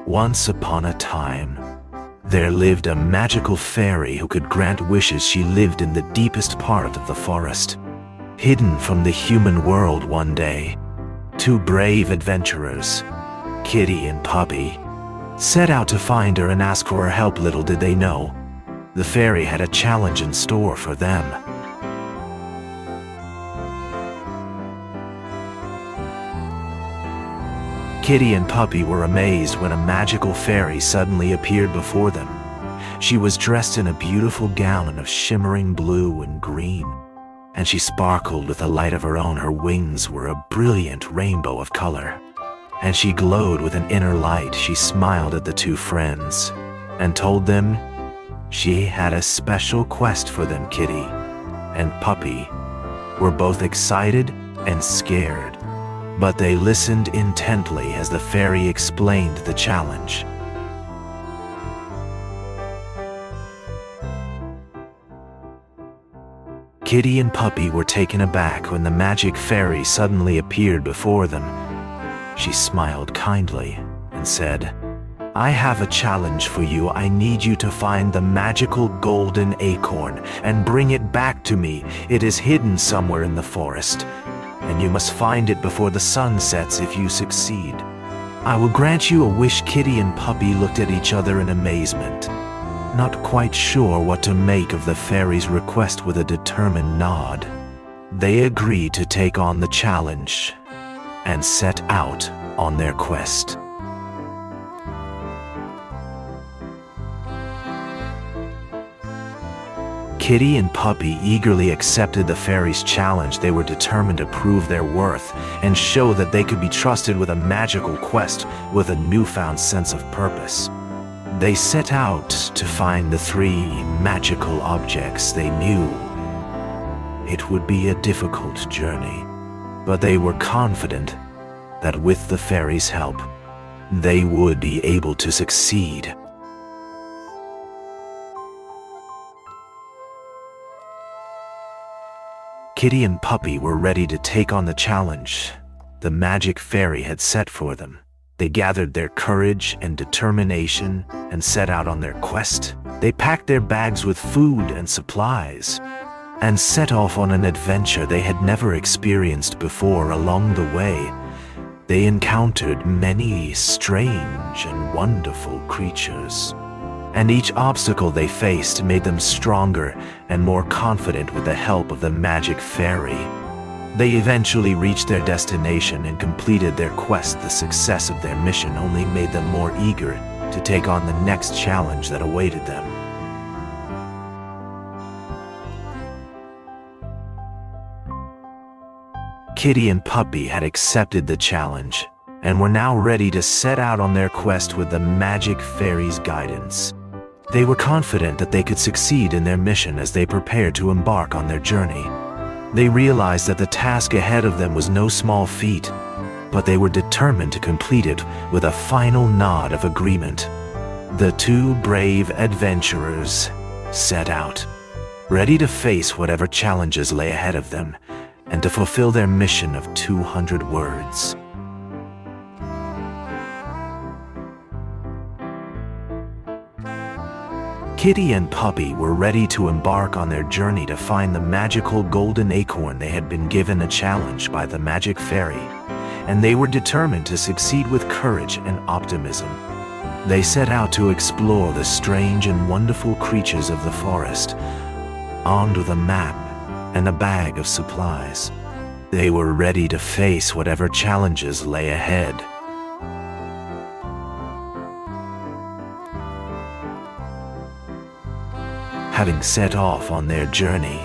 Once upon a time, there lived a magical fairy who could grant wishes. She lived in the deepest part of the forest, hidden from the human world. One day, two brave adventurers, Kitty and Puppy, set out to find her and ask for her help. Little did they know, the fairy had a challenge in store for them. Kitty and Puppy were amazed when a magical fairy suddenly appeared before them. She was dressed in a beautiful gown of shimmering blue and green, and she sparkled with a light of her own. Her wings were a brilliant rainbow of color, and she glowed with an inner light. She smiled at the two friends and told them she had a special quest for them. Kitty and Puppy were both excited and scared, but they listened intently as the fairy explained the challenge. Kitty and Puppy were taken aback when the magic fairy suddenly appeared before them. She smiled kindly and said, "I have a challenge for you. I need you to find the magical golden acorn and bring it back to me. It is hidden somewhere in the forest, and you must find it before the sun sets. If you succeed, I will grant you a wish." Kitty and Puppy looked at each other in amazement, not quite sure what to make of the fairy's request. With a determined nod, they agreed to take on the challenge and set out on their quest. Kitty and Puppy eagerly accepted the fairy's challenge. They were determined to prove their worth and show that they could be trusted with a magical quest with a newfound sense of purpose. They set out to find the three magical objects. They knew it would be a difficult journey, but they were confident that with the fairy's help, they would be able to succeed. Kitty and Puppy were ready to take on the challenge the magic fairy had set for them. They gathered their courage and determination and set out on their quest. They packed their bags with food and supplies and set off on an adventure they had never experienced before. Along the way, they encountered many strange and wonderful creatures, and each obstacle they faced made them stronger and more confident with the help of the magic fairy. They eventually reached their destination and completed their quest. The success of their mission only made them more eager to take on the next challenge that awaited them. Kitty and Puppy had accepted the challenge and were now ready to set out on their quest with the magic fairy's guidance. They were confident that they could succeed in their mission as they prepared to embark on their journey. They realized that the task ahead of them was no small feat, but they were determined to complete it. With a final nod of agreement, the two brave adventurers set out, ready to face whatever challenges lay ahead of them and to fulfill their mission of 200 words. Kitty and Puppy were ready to embark on their journey to find the magical golden acorn. They had been given a challenge by the magic fairy, and they were determined to succeed with courage and optimism. They set out to explore the strange and wonderful creatures of the forest, armed with a map and a bag of supplies. They were ready to face whatever challenges lay ahead. Having set off on their journey,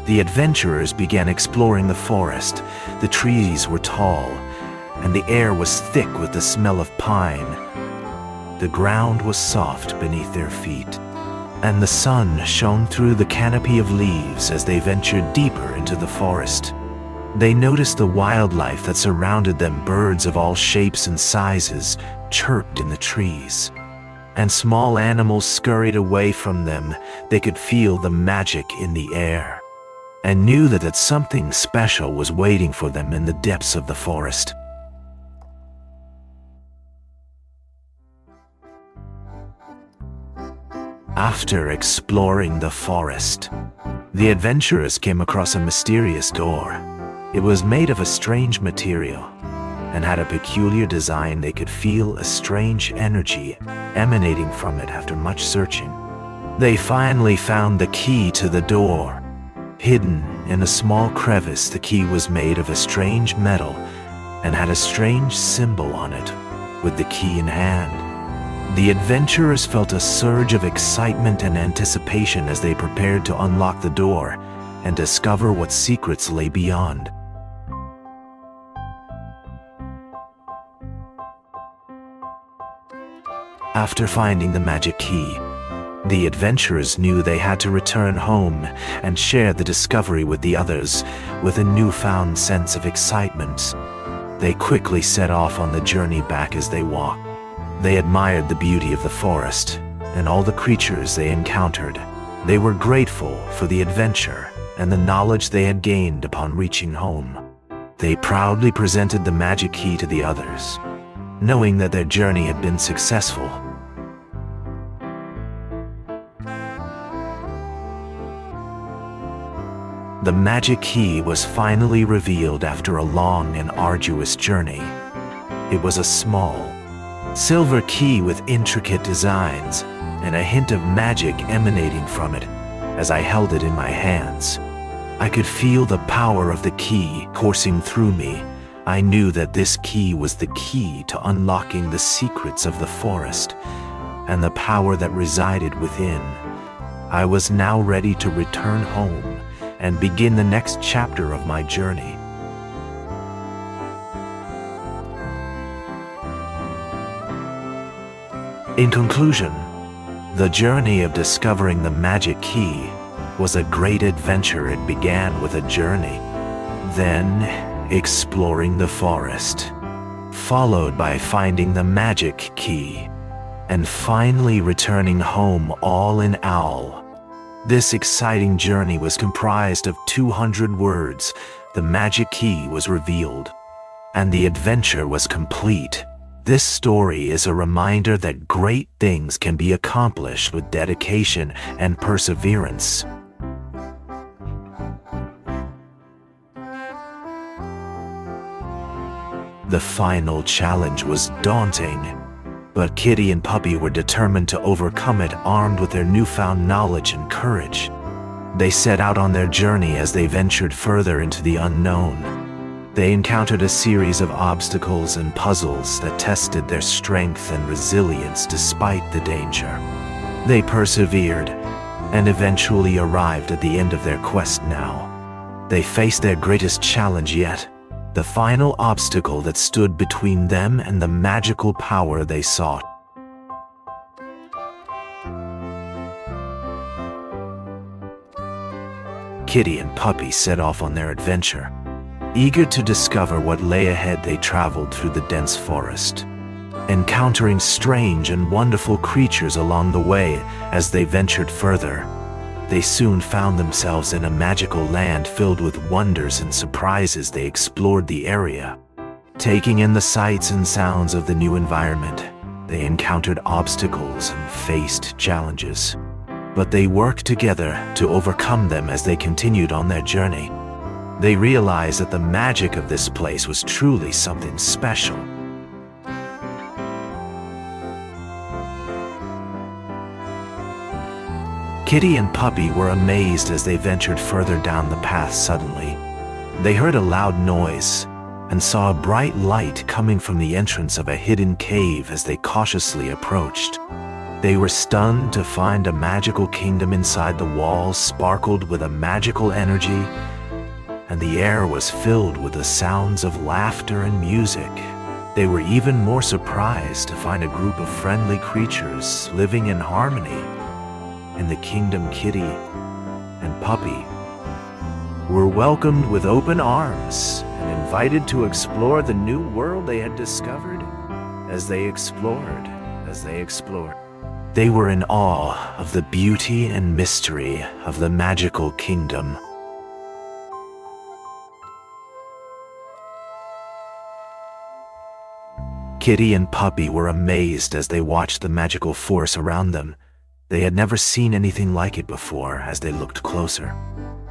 the adventurers began exploring the forest. The trees were tall, and the air was thick with the smell of pine. The ground was soft beneath their feet, and the sun shone through the canopy of leaves as they ventured deeper into the forest. They noticed the wildlife that surrounded them. Birds of all shapes and sizes chirped in the trees, and small animals scurried away from them. They could feel the magic in the air and knew that something special was waiting for them in the depths of the forest. After exploring the forest, the adventurers came across a mysterious door. It was made of a strange material and had a peculiar design. They could feel a strange energy emanating from it after much searching. They finally found the key to the door. Hidden in a small crevice, the key was made of a strange metal and had a strange symbol on it. With the key in hand, the adventurers felt a surge of excitement and anticipation as they prepared to unlock the door and discover what secrets lay beyond. After finding the magic key, the adventurers knew they had to return home and share the discovery with the others. With a newfound sense of excitement, they quickly set off on the journey back. As they walked, they admired the beauty of the forest and all the creatures they encountered. They were grateful for the adventure and the knowledge they had gained upon reaching home. They proudly presented the magic key to the others, knowing that their journey had been successful. The magic key was finally revealed after a long and arduous journey. It was a small, silver key with intricate designs and a hint of magic emanating from it. As I held it in my hands, I could feel the power of the key coursing through me. I knew that this key was the key to unlocking the secrets of the forest and the power that resided within. I was now ready to return home and begin the next chapter of my journey. In conclusion, the journey of discovering the magic key was a great adventure. It began with a journey, then exploring the forest, followed by finding the magic key, and finally returning home, all in all. This exciting journey was comprised of 200 words. The magic key was revealed, and the adventure was complete. This story is a reminder that great things can be accomplished with dedication and perseverance. The final challenge was daunting, but Kitty and Puppy were determined to overcome it, armed with their newfound knowledge and courage. They set out on their journey. As they ventured further into the unknown, they encountered a series of obstacles and puzzles that tested their strength and resilience despite the danger. They persevered and eventually arrived at the end of their quest. Now, they faced their greatest challenge yet, the final obstacle that stood between them and the magical power they sought. Kitty and Puppy set off on their adventure. Eager to discover what lay ahead, they traveled through the dense forest, encountering strange and wonderful creatures along the way. As they ventured further, they soon found themselves in a magical land filled with wonders and surprises. They explored the area, taking in the sights and sounds of the new environment. They encountered obstacles and faced challenges, but they worked together to overcome them. As they continued on their journey, they realized that the magic of this place was truly something special. Kitty and Puppy were amazed as they ventured further down the path. Suddenly, they heard a loud noise and saw a bright light coming from the entrance of a hidden cave. As they cautiously approached, they were stunned to find a magical kingdom inside. The walls sparkled with a magical energy, and the air was filled with the sounds of laughter and music. They were even more surprised to find a group of friendly creatures living in harmony. In the kingdom, Kitty and Puppy were welcomed with open arms and invited to explore the new world they had discovered. As they explored, they were in awe of the beauty and mystery of the magical kingdom. Kitty and Puppy were amazed as they watched the magical force around them. They had never seen anything like it before. As they looked closer,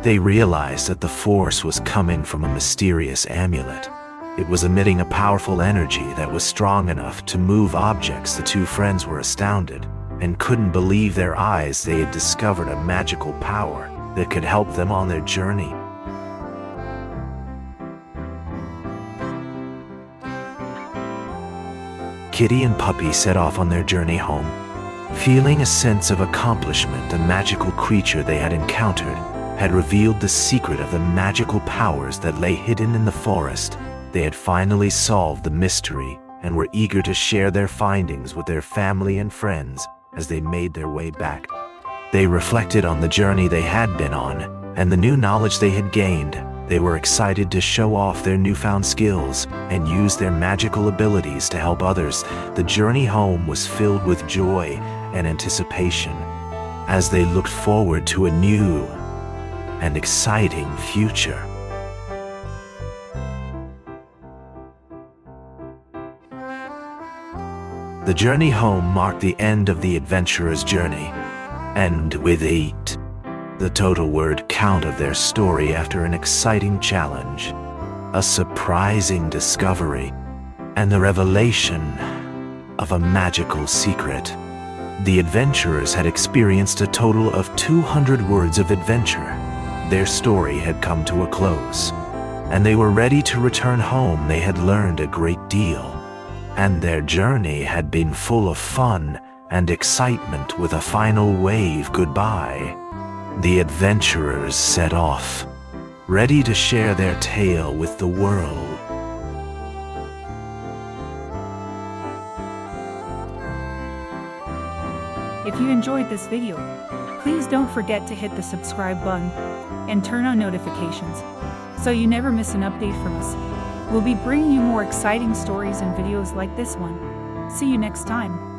they realized that the force was coming from a mysterious amulet. It was emitting a powerful energy that was strong enough to move objects. The two friends were astounded and couldn't believe their eyes. They had discovered a magical power that could help them on their journey. Kitty and Puppy set off on their journey home. Feeling a sense of accomplishment, the magical creature they had encountered had revealed the secret of the magical powers that lay hidden in the forest. They had finally solved the mystery and were eager to share their findings with their family and friends as they made their way back. They reflected on the journey they had been on and the new knowledge they had gained. They were excited to show off their newfound skills and use their magical abilities to help others. The journey home was filled with joy and anticipation as they looked forward to a new and exciting future. The journey home marked the end of the adventurer's journey, and with 8, the total word count of their story after an exciting challenge, a surprising discovery, and the revelation of a magical secret. The adventurers had experienced a total of 200 words of adventure. Their story had come to a close, and they were ready to return home. They had learned a great deal, and their journey had been full of fun and excitement. With a final wave goodbye, the adventurers set off, ready to share their tale with the world. If you enjoyed this video, please don't forget to hit the subscribe button and turn on notifications so you never miss an update from us. We'll be bringing you more exciting stories and videos like this one. See you next time.